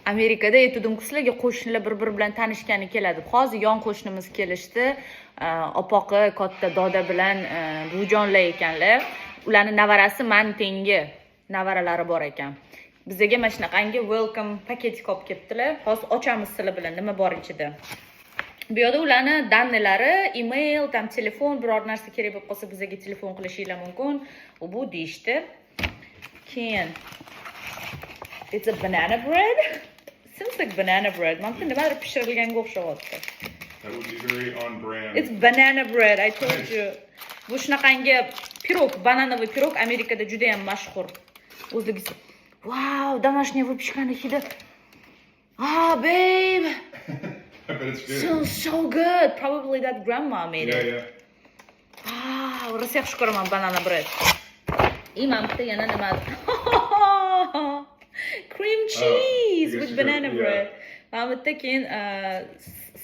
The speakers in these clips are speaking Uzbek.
Amerikada aytdim sizlarga qo'shnilar bir-biri bilan tanishgani keladi. Hozir yon qo'shnimiz kelishdi. Opoqi katta doda bilan buvijonlar ekanlar. Ularning navarasi man tengi navaralari bor ekan. Bizga mana shunaqangi welcome paketik olib kelibdilar. Hozir ochamiz sizlar bilan nima bor ichida. Bu yerda ularning danlari, email, tam telefon, biror narsa kerak bo'lib qolsa bizga telefon qilishinglar mumkin. Bu deyishdi. Keyin it's a banana bread. Seems like banana bread. Mumkin nimadir pishirilganga o'xshayapti. That would be very on brand. It's banana bread. I told you. Bu shunaqangi pirog, bananovoy pirog Amerikada juda ham mashhur. O'zligisi. Wow, домашняя выпечка hidi. Ah, babe. I bet it's good. Smells so good. Probably that grandma made it. Yeah. Ah, rosa yaxshi ko'raman banana bread. Imam bitta yana nima? Cream cheese with banana bread. Mana bitta keyin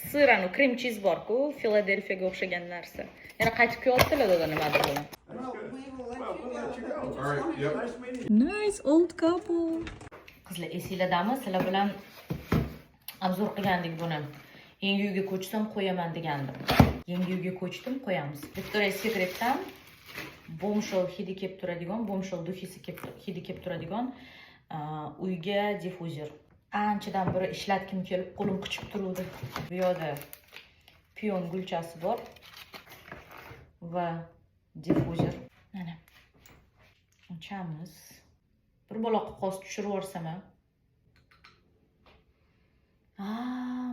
sir anu cream cheese bor-ku, Philadelphiaga o'xshagan narsa. Yana qaytib kelyaptilar dada nimadir bilan. All right. Yep. Nice old couple. Qizlar esinglardami? Sizlar bilan obzor qilgandik buni. Yangi uyga ko'chsam qo'yaman degandim. Yangi uyga ko'chdim, qo'yamiz. Victoria's Secret'dan bombshell hidi kelib turadigan, bombshell dufisi hidi kelib turadigan uyga diffuzer. Anchadan beri ishlatkim kelib, qo'lim qichib turuvdi. Bu yerda piyon gulchasi bor va diffuzer. Mana. Ochamiz. Bir baloqqa qos tushirib yuborsam ham.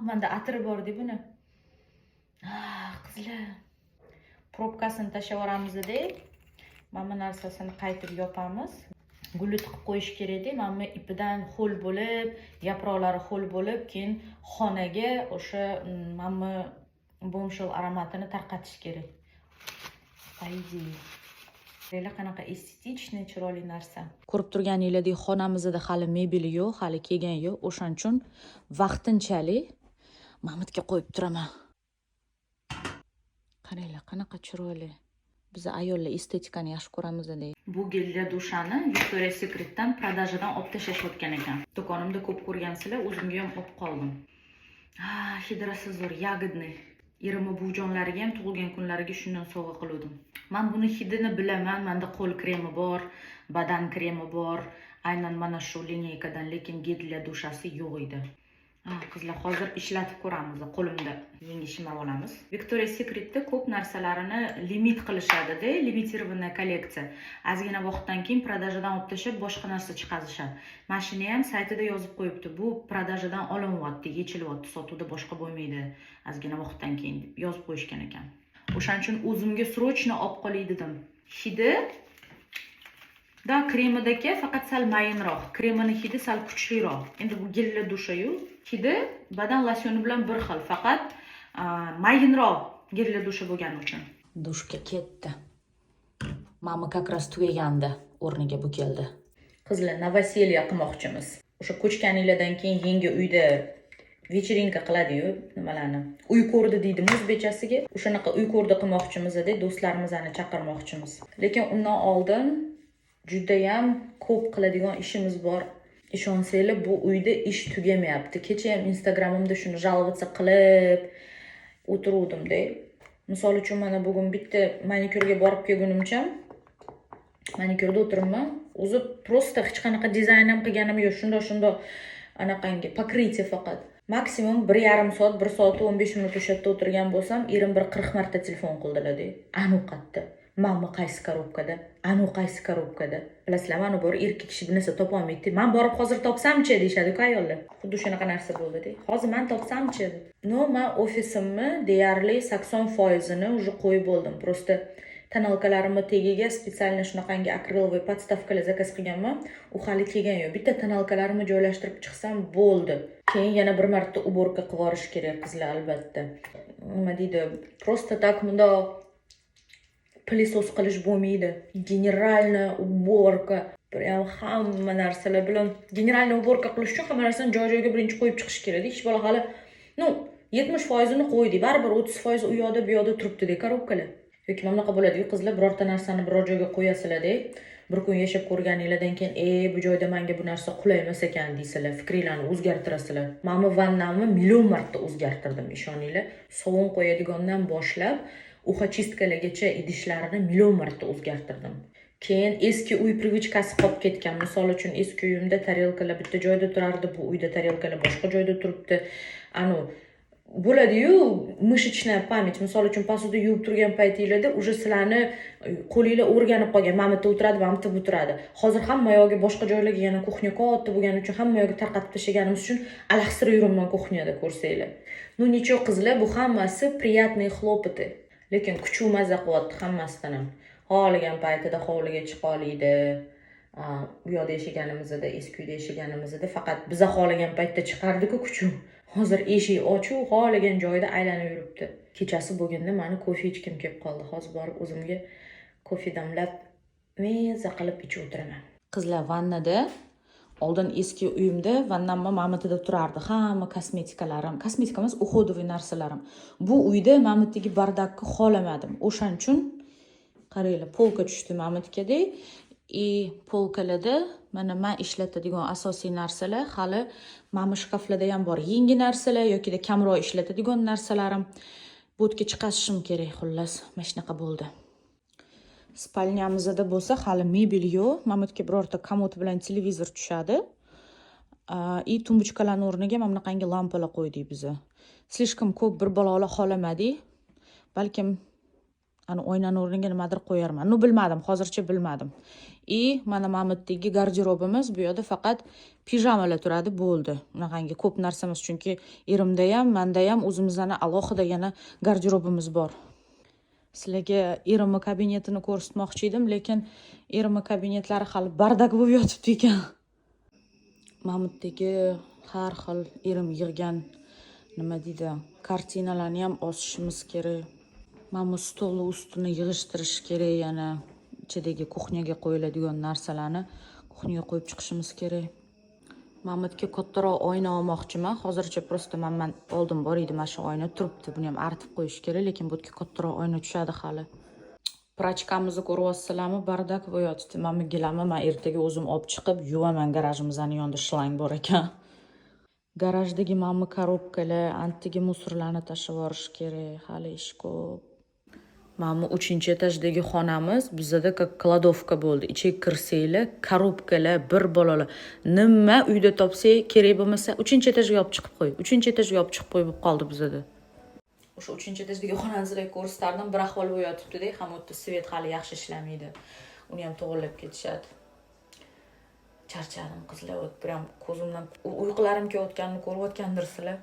Manda atri bor deb buni. Qizlar. Probkasini tashlab yuboramiz-da. Mana narsasini qaytib yopamiz. Gulni tiqib qo'yish kerak-da. Mana ipidan ho'l bo'lib, yaproqlari ho'l bo'lib, keyin xonaga o'sha mana bombshell aromatini tarqatish kerak. Haydi. Deylar qanaqa estetik, chiroyli narsa. Ko'rib turganingizdek, xonamizda hali mebeli yo'q, hali kelgan yo'q. O'shaning uchun vaqtinchalik Mamatga qo'yib turaman. Qaranglar, qanaqa chiroyli. Biz ayollar estetikani yaxshi ko'ramiz deydi. Bu gelli dushani Victoria's Secret'dan prodajadan olib tashlashayotgan ekan. Do'konimda ko'p ko'rgansizlar, o'zimga ham olib qoldim. Hidrasi zo'r, yagodniy. Erim buvijonlariga ham tug'ilgan kunlariga shundan sovg'a qildim. Men buni hidini bilaman. Menda qo'l kremi bor, badan kremi bor. Aynan mana shu lineykadan, lekin gelli dushasi yo'q edi. Qizlar, hozir ishlatib ko'ramiz. Qo'limda yengishimab olamiz. Victoria's Secret'da ko'p narsalarini limit qilishadi-da, limitirovaniya kolleksiya. Ozgina vaqtdan keyin prodajadan olib tashlab boshqa narsa chiqazishadi. Mana shuni ham saytida yozib qo'yibdi. Bu prodajadan olinyapti, yechilyapti, sotuvda boshqa bo'lmaydi. Ozgina vaqtdan keyin deb yozib qo'yishgan ekan. O'shaning uchun o'zimga srochno olib qolay dedim. Hidi da kremidagi faqat sal mayinroq, kremini hidi sal kuchliroq. Endi bu gelli dusha-yu, hidi badan losyoni bilan bir xil, faqat mayinroq gelli dusha bo'lgani uchun. Dushga ketdi. Mama как раз tugaganda o'rniga bu keldi. Qizlar, novosелье qilmoqchimiz. O'sha ko'chganinglardan keyin yangi uyda вечеринка qiladi-yu, nimalarni. Uy ko'rdi deydimi o'zbekchasiga. O'shanaqa uy ko'rdi qilmoqchimiz-da, do'stlarimizni chaqirmoqchimiz. Lekin undan oldin juda ham ko'p qiladigan ishimiz bor. Ishonsanglar, bu uyda ish tugamayapti. Kecha ham Instagramimda shuni жаловаться qilib o'tiruvdim-da. Misol uchun mana bugun bitta manikyurga borib kelgunimcha manikyurda o'tiribman. O'zi просто hech qanaqa dizayn ham qilganim yo'q. Shunda anaqangi покрытие faqat. Maksimum 1,5 soat, 1 soat 15 minut o'sha yerda o'tirgan bo'lsam, erim bir 40 marta telefon qildilar-da. Anu qayerda? Mama qaysi korobkada? Anu qaysi korobkada? Bilasizlar, mana bor erkak kishi bir narsa topa olmaydi. Men borib hozir topsam-chi deyshadi-ku ayollar. Xuddi shunaqa narsa bo'ldi-da. Hozir men topsam-chi. No, men ofisimni deyarli 80% уже qo'yib bo'ldim. Просто tonalkalarimni tagiga spesialni shunaqangi akrilovoy podstavkalar zakaz qilganman. U hali kelgan yo'q. Bitta tonalkalarimni joylashtirib chiqsam bo'ldi. Keyin yana bir marta uborka qilib yorish kerak qizlar, albatta. Nima deydi? Просто так bunda pilisos qilish bo'lmaydi. Generalniy uborka. Prям hamma narsalar bilan generalniy uborka qilish uchun hamma narsani joy-joyiga birinchi qo'yib chiqish kerak. Hech bola hali 70% ni qo'ydik. Baribir 30% u yoqda bu yoqda turibdi-da korobkalar. Yoki mana bunaqa bo'ladi-ku, qizlar birorta narsani biror joyga qo'yasizlar-da. bir kun yashab ko'rganinglardan keyin bu joyda menga bu narsa qulay emas ekan deysizlar, fikringlarni o'zgartirasizlar. Men bu vannamni million marta o'zgartirdim, ishoninglar. Sovun qo'yadigandan boshlab uxachistkalargacha idishlarini million marta o'zgartirdim. Keyin eski uy privichkasi qolib ketgan. Misol uchun eski uyimda tarelkalar bitta joyda turardi, bu uyda tarelkalar boshqa joyda turibdi. Bo'ladi-yu, mышечная pamять. Misol uchun posuda yuvib turgan paytinglarda уже sizlarni qo'linglar o'rganib qolgan. Mana bu o'tiradi, mana bu turadi. Hozir hamma yo'g'i boshqa joylarga, yana kuxnya katta bo'lgani uchun hamma yo'g'i tarqatib tashlaganimiz uchun alahsira yuribman kuxnyada, ko'rsanglar. Nechun qizlar, bu hammasi приятные хлопоты. Lekin kuchuk maza qilyapti hammasidan ham. Xohlagan paytida hovliga chiqa oladi. Bu yoqda yashaganimizda, eski uyda yashaganimizda faqat biza xohlagan paytda chiqardi-ku kuchuk. Hozir eshik ochiq, xohlagan joyda aylanib yuribdi. Kechasi bo'lganda meni kofe ichkim kelib qoldi. Hozir borib o'zimga kofe damlab, meza qilib ichib o'tiraman. Qizlar, vannada oldin eski uyimda vannamma mamitida turardi. Hamma kosmetika emas, uходовый narsalarim. Bu uyda mamitdagi bardakni xohlamadim. O'shaning uchun qaranglar, polka tushdi mamitga-da. Polkalarda mana men ishlatadigan asosiy narsalar hali mana shkaflarda ham bor. Yangi narsalar yoki kamroq ishlatadigan narsalarim. Bu yerga chiqarishim kerak, xullas. Mana shunaqa bo'ldi. Spalnyamizda bo'lsa hali mebel yo'q. Mana bu yerga birorta komod bilan televizor tushadi. Tumbuchkalarning o'rniga mana bunaqangi lampalar qo'ydik biz. Slishkam ko'p bir balolar xolamadik. Balkim oynani o'rniga nimadir qo'yarman. Bilmadim, hozircha bilmadim. Mana mamitdagi garderobimiz, bu yerda faqat pijamalar turadi, bo'ldi. Bunaqangi ko'p narsa emas, chunki erimda ham, menda ham o'zimizdan alohida yana garderobimiz bor. Sizlarga erimning kabinetini ko'rsatmoqchi edim, lekin erimning kabinetlari hali bardak bo'lib yotibdi ekan. Mamitdagi har xil erim yig'gan nima deydi, kartinalarni ham osishimiz kerak. Mana stol ustini yig'ishtirish kerak, yana ichidagi kuxnyaga qo'yiladigan narsalarni kuxnyaga qo'yib chiqishimiz kerak. Mamitga kattaroq oyna olmoqchiman. Hozircha prosta men oldin bor edi, mana shu oyna turibdi. Buni ham artib qo'yish kerak, lekin bu yerga kattaroq oyna tushadi hali. Prachkamizni ko'ryapsizlarmi? Bardak bo'yotdi. Men gilamni ertaga o'zim olib chiqib yuvaman. Garajimizning yonida shlang bor ekan. Garajdagi mana korobkalar, antigi musorlarni tashlab yuborish kerak. Hali ish ko'p. Mana 3-etajdagi xonamiz bizda kladovka bo'ldi. Ichiga kirsanglar, korobkalar, bir balolar. Nima uyda topsang, kerak bo'lmasa 3-etajga olib chiqib qo'y. 3-etajga olib chiqib qo'y bo'lib qoldi bizda. O'sha 3-etajdagi xonamizda ko'rsatdim, bir ahvol bo'yotibdi-da, ham o'tda svet hali yaxshi ishlamaydi. Uni ham to'g'irlab ketishadi. Charchadim qizlar, ham ko'zimdan uyqularim kelayotganini ko'rayotgandirsizlar.